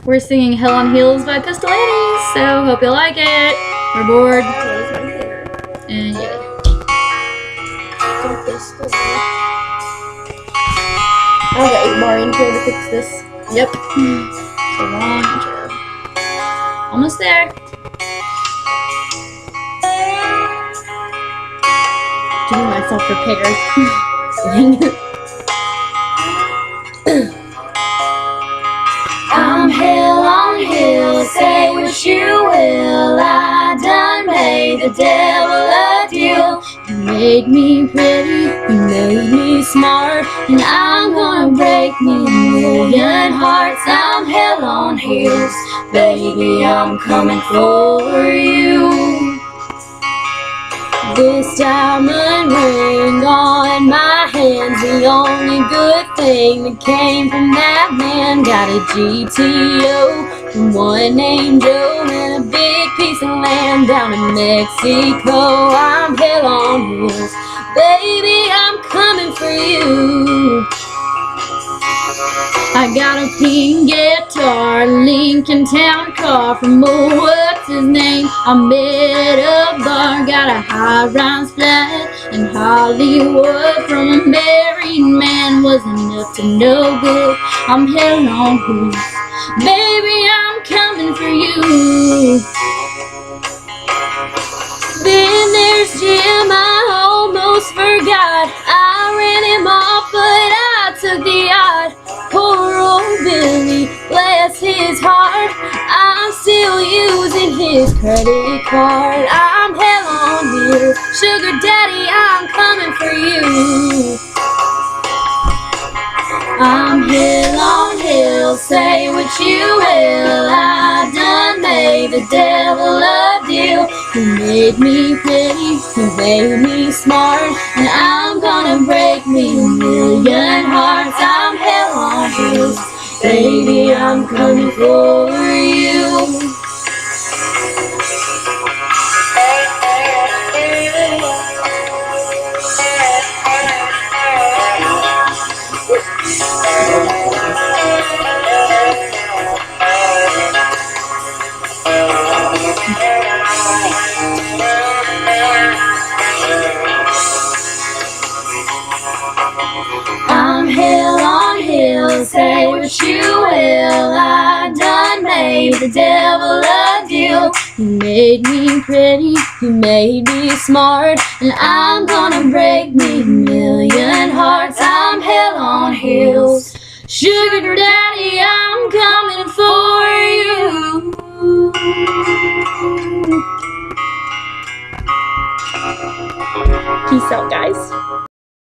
We're singing Hell on Heels by Pistol Annie, so hope you like it. We're bored. And yeah. I got 8-bar intro to fix this. Yep. It's a long intro. Almost there. Getting myself prepared. I'm hell on hill, say what you will. I done made the devil a deal. You made me pretty, you made me smart, and I'm gonna break me a million hearts. I'm hell on heels, baby, I'm coming for you. This diamond ring on my hand's the only good thing that came from that man. Got a GTO from one named Joe and a big piece of land down in Mexico. I'm hell on heels, baby, I'm coming for you. I got a pink guitar, Lincoln Town car from what's his name? I met a bar, got a high rhymes flat in Hollywood from a married man. Wasn't up to no good. I'm hell on heels, baby, I'm coming for you. Then there's Jim, I almost forgot. I ran him off, but I took the yacht. Poor old Billy, bless his heart, I'm still using his credit card. I'm hell on heels, sugar daddy, I'm coming for you. I'm hell on heels, say what you will. I done made the devil a deal. You made me pretty, you made me smart, and I'm gonna break me a million hearts. I'm hell on heels, baby, I'm coming for you. I'm hell on heels, say what you will. I done made the devil a deal. You made me pretty, you made me smart, and I'm gonna break me a million hearts. I'm hell on heels, sugar daddy, I'm coming for you. Peace out, guys.